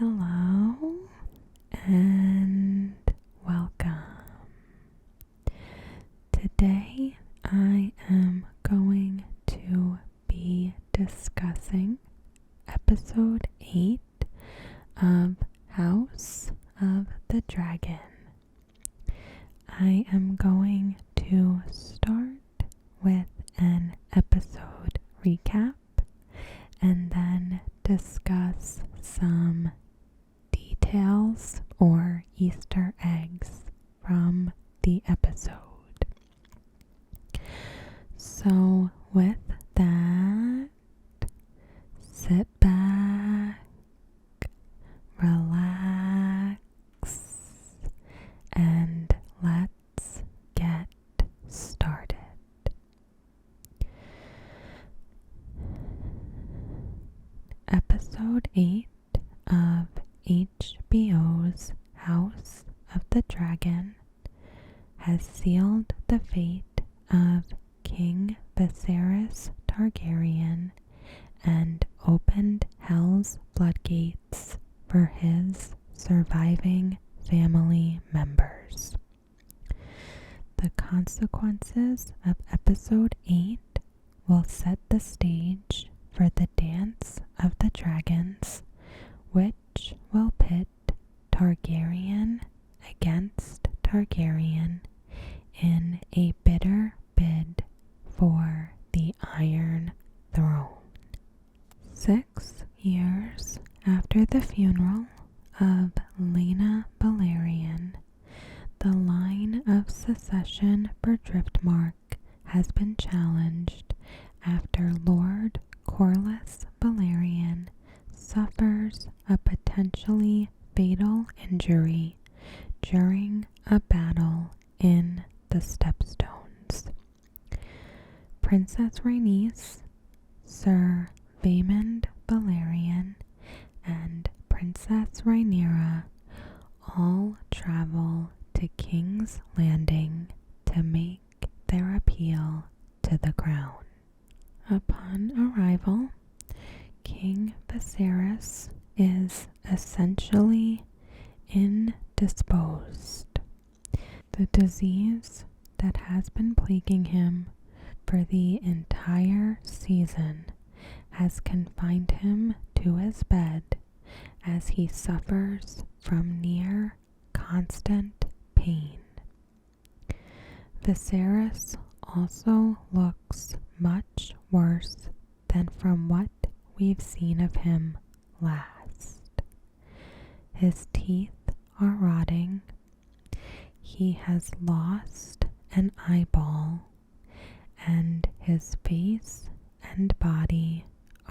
Hello and welcome. Today I am going to be discussing episode 8 of House of the Dragon. I am going to start with an episode recap and then discuss some details or Easter eggs from the episode. So with that, sit back, relax, and let's get started. Episode 8 of HBO's House of the Dragon has sealed the fate of King Viserys Targaryen and opened Hell's floodgates for his surviving family members. The consequences of episode 8 will set the stage for the Dance of the Dragons, which will pit Targaryen against Targaryen in a bitter bid for the Iron Throne. 6 years after the funeral of Laena Balerion, the line of succession for Driftmark has been challenged after Lord Corlys Balerion suffers a potentially fatal injury during a battle in the Stepstones. Princess Rhaenys, Sir Vaemond Balerion, and Princess Rhaenyra all travel to King's Landing to make their appeal to the crown. Upon arrival, King Viserys is essentially indisposed. The disease that has been plaguing him for the entire season has confined him to his bed as he suffers from near constant pain. Viserys also looks much worse than from what we've seen of him last. His teeth are rotting. He has lost an eyeball, and his face and body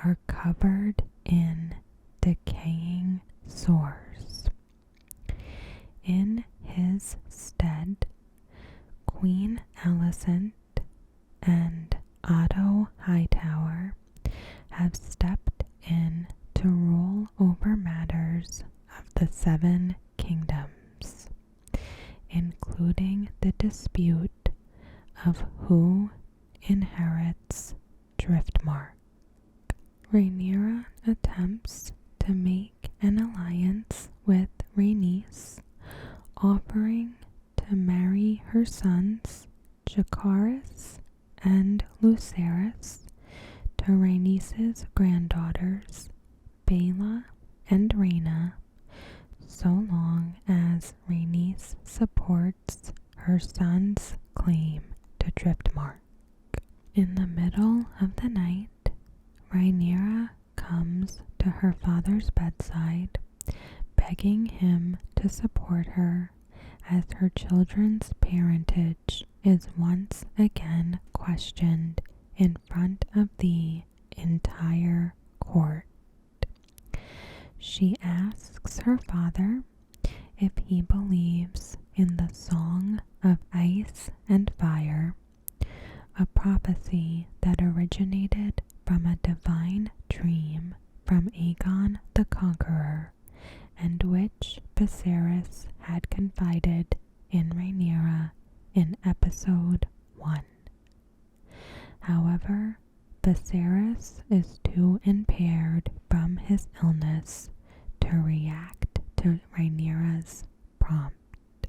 are covered in decaying sores. In his stead, Queen Alicent and Otto Hightower have stepped in to rule over matters of the 7 kingdoms, including the dispute of who inherits Driftmark. Rhaenyra attempts to make an alliance with Rhaenys, offering to marry her sons Jacaerys and Lucerys to Rhaenys' granddaughters Baela and Rhaena, so long as Rhaenys supports her son's claim to Driftmark. In the middle of the night, Rhaenyra comes to her father's bedside, begging him to support her as her children's parentage is once again questioned in front of the entire court. She asks her father if he believes in the Song of Ice and Fire, a prophecy that originated from a divine dream from Aegon the Conqueror, and which Viserys had confided in Rhaenyra in episode 1. However, Viserys is too impaired from his illness to to react to Rhaenyra's prompt.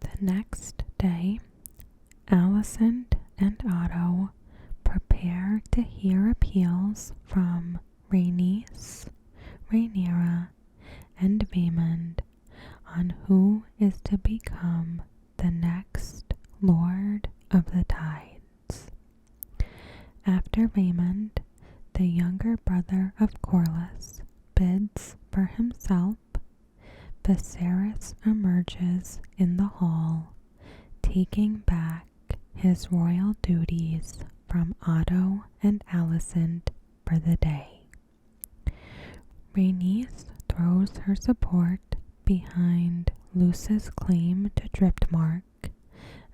The next day, Alicent and Otto prepare to hear appeals from Rhaenys, Rhaenyra, and Vaemond on who is to become the next Lord of the Tides. After Vaemond, the younger brother of Corlys, bids for himself, Viserys emerges in the hall, taking back his royal duties from Otto and Alicent for the day. Rhaenys throws her support behind Luce's claim to Driftmark,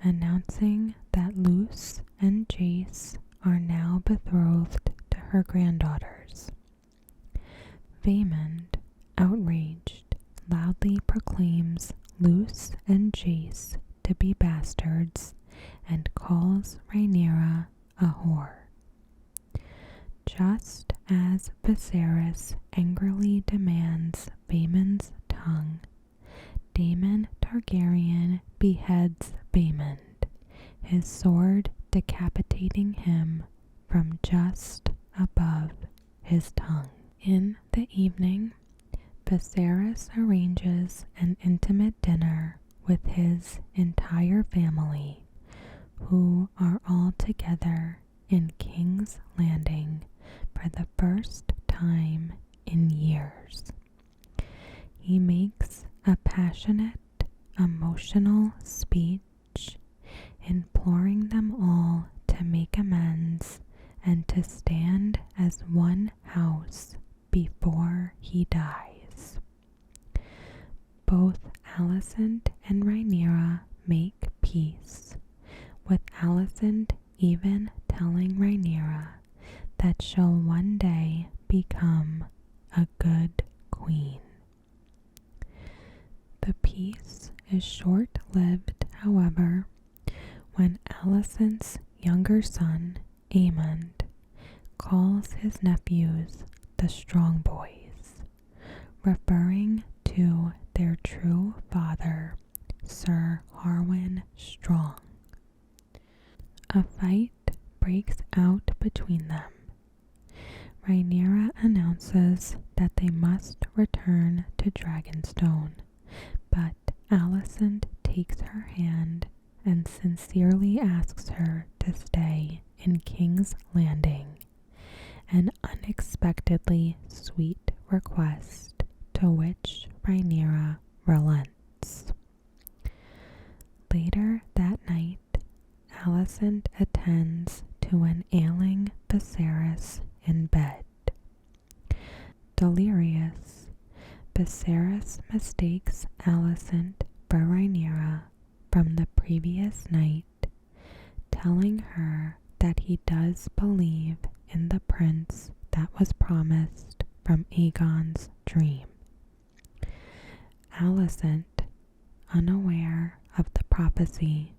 announcing that Luce and Jace are now betrothed to her granddaughters. Vaemond, outraged, loudly proclaims Luce and Jace to be bastards and calls Rhaenyra a whore. Just as Viserys angrily demands Vaemond's tongue, Daemon Targaryen beheads Vaemond, his sword decapitating him from just above his tongue. In the evening, Viserys arranges an intimate dinner with his entire family, who are all together in King's Landing for the first time in years. He makes a passionate, emotional speech, imploring them all to make amends and to stand as one house before he dies. Both Alicent and Rhaenyra make peace, with Alicent even telling Rhaenyra that she'll one day become a good queen. The peace is short-lived, however, when Alicent's younger son, Aemond, calls his nephews the Strong Boys, referring to their true father, Sir Harwin Strong. A fight breaks out between them. Rhaenyra announces that they must return to Dragonstone, but Alicent takes her hand and sincerely asks her to stay in King's Landing, an unexpectedly sweet request to which Rhaenyra relents. Later that night, Alicent attends to an ailing Viserys in bed. Delirious, Viserys mistakes Alicent for Rhaenyra from the previous night, telling her that he does believe in the prince that was promised from Aegon's dream. Alicent, unaware of the prophecy,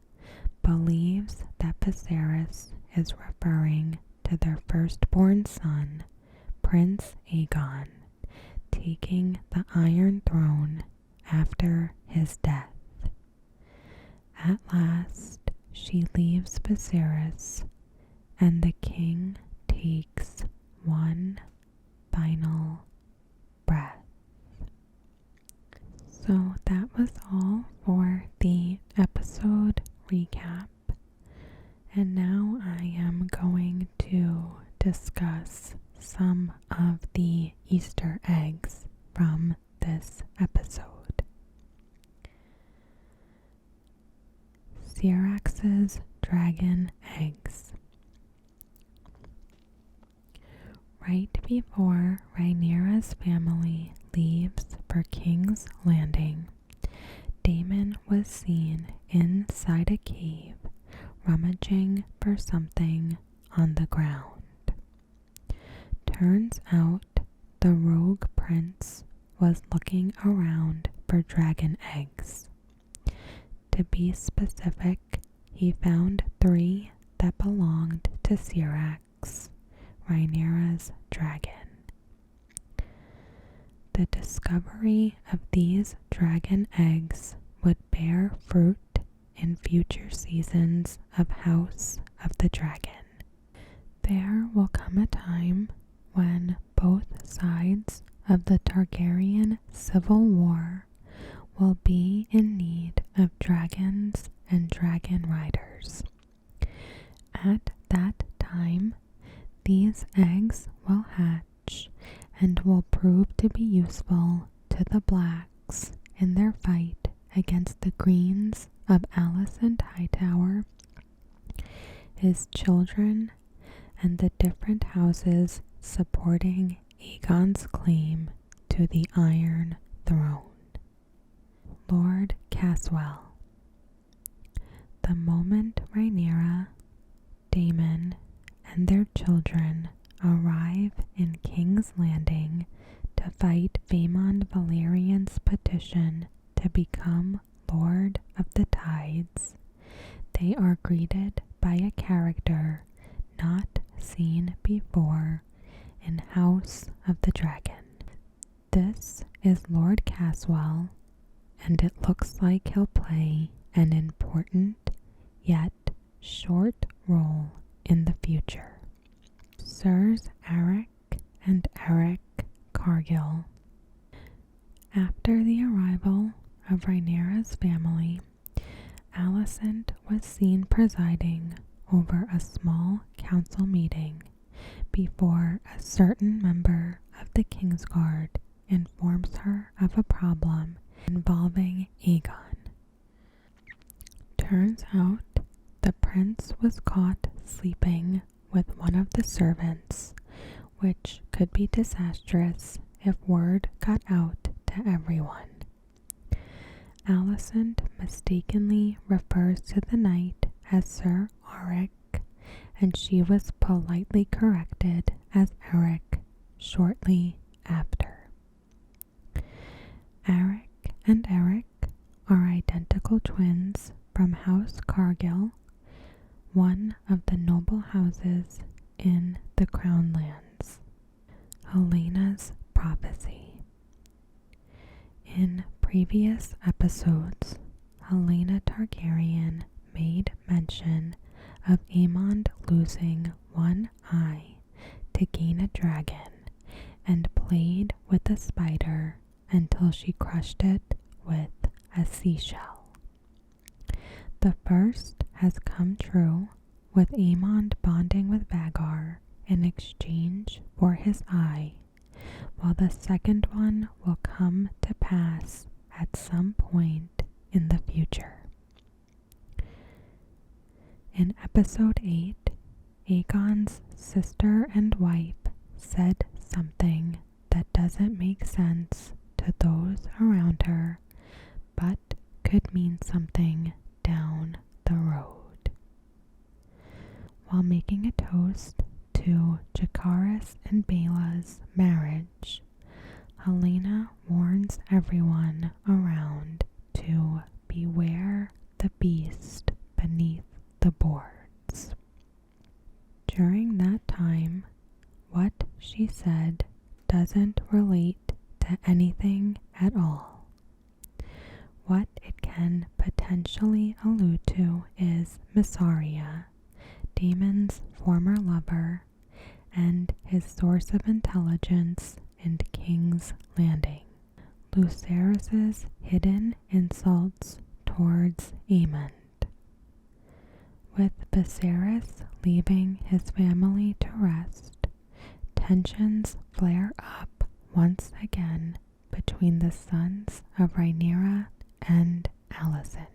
believes that Viserys is referring to their firstborn son, Prince Aegon, taking the Iron Throne after his death. At last, she leaves Viserys, and the king takes one final breath. So that was all for the episode recap. And now I am going to discuss some of the Easter eggs from this episode. Syrax's dragon eggs. Right before Rhaenyra's family leaves for King's Landing, Daemon was seen inside a cave rummaging for something on the ground. Turns out the rogue prince was looking around for dragon eggs. To be specific, he found 3 that belonged to Syrax, Rhaenyra's dragon. the discovery of these dragon eggs would bear fruit in future seasons of House of the Dragon. There will come a time when both sides of the Targaryen civil war will be in need of dragons and dragon riders. At that time, these eggs will hatch and will prove to be useful to the Blacks in their fight against the Greens of Alicent Hightower, his children, and the different houses supporting Aegon's claim to the Iron Throne. Lord Caswell. The moment Rhaenyra, Daemon, and their children arrive in King's Landing to fight Vaemond Valerian's petition to become Lord of the Tides, they are greeted by a character not seen before in House of the Dragon. This is Lord Caswell, and it looks like he'll play an important yet short role in the future. Sirs Eric and Eric Cargill. After the arrival of Rhaenyra's family, Alicent was seen presiding over a small council meeting before a certain member of the Kingsguard informs her of a problem involving Aegon. Turns out the prince was caught sleeping with one of the servants, which could be disastrous if word got out to everyone. Alicent mistakenly refers to the knight as Sir Auric, and she was politely corrected as Eric shortly after. Eric and Eric are identical twins from House Cargill, one of the noble houses in the Crown Lands. Helena's prophecy. In previous episodes, Helaena Targaryen made mention of Aemond losing one eye to gain a dragon and played with a spider until she crushed it with a seashell. The first has come true, with Aemond bonding with Vhagar in exchange for his eye, while the second one will come to pass at some point in the future. In episode 8, Aegon's sister and wife said something that doesn't make sense to those around her, but could mean something down the road. While making a toast to Jacaerys and Baela's marriage, Helaena warns everyone around to beware the beast beneath the boards. During that time, what she said doesn't relate to anything at all. What it can potentially allude to is Mysaria, Daemon's former lover, and his source of intelligence in King's Landing. Lucerys' hidden insults towards Aemond. With Viserys leaving his family to rest, tensions flare up once again between the sons of Rhaenyra and Alicent.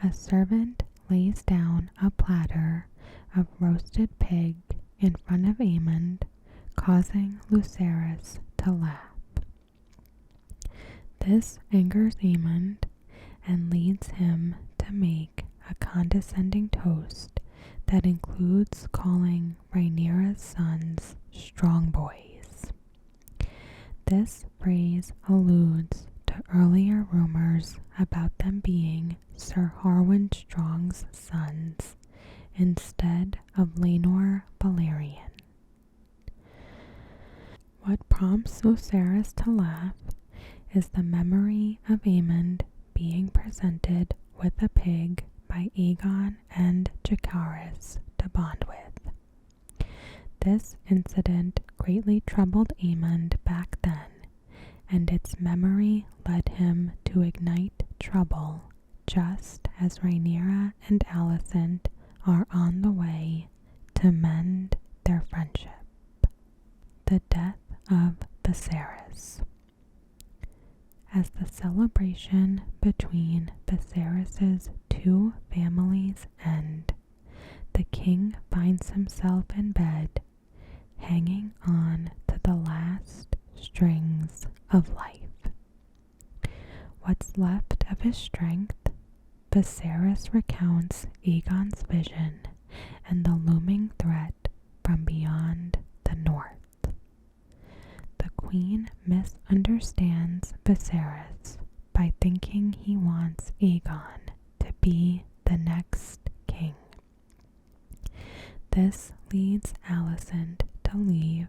A servant lays down a platter of roasted pig in front of Aemond, causing Lucerys to laugh. This angers Aemond and leads him to make a condescending toast that includes calling Rhaenyra's sons strong boys. This phrase alludes to earlier rumors about them being Sir Harwin Strong's sons instead of Laenor Valerian. What prompts Osiris to laugh is the memory of Aemond being presented with a pig by Aegon and Jacaerys to bond with. This incident greatly troubled Aemond back then, and its memory led him to ignite trouble just as Rhaenyra and Alicent are on the way to mend their friendship. The death of Viserys. As the celebration between Viserys' two families end, the king finds himself in bed, hanging on to the last strings of life. What's left of his strength, Viserys recounts Aegon's vision and the looming threat from beyond the north. The queen misunderstands Viserys by thinking he wants Aegon to be the next king. This leads Alicent to leave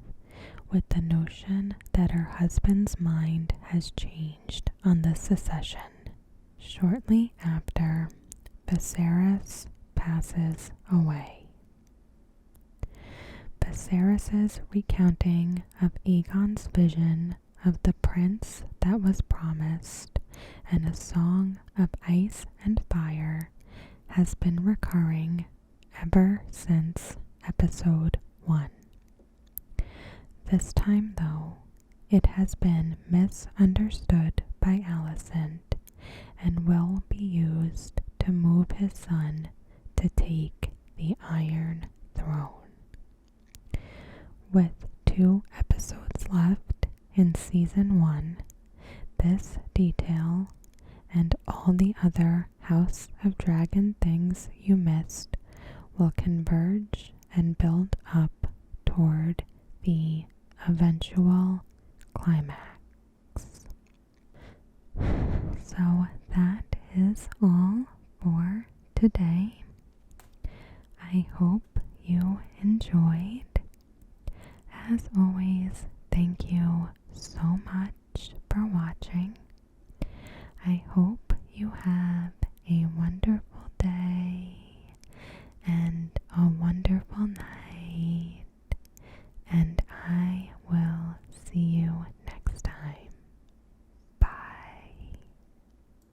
with the notion that her husband's mind has changed on the succession. Shortly after, Viserys passes away. Viserys' recounting of Aegon's vision of the prince that was promised and a song of ice and fire has been recurring ever since episode 1. This time, though, it has been misunderstood by Alicent and will be used to move his son to take the Iron Throne. With 2 episodes left in season 1, this detail and all the other House of Dragon things you missed will converge and build up toward the eventual climax. So that is all for today. I hope you enjoyed. As always, thank you so much for watching. I hope you have a wonderful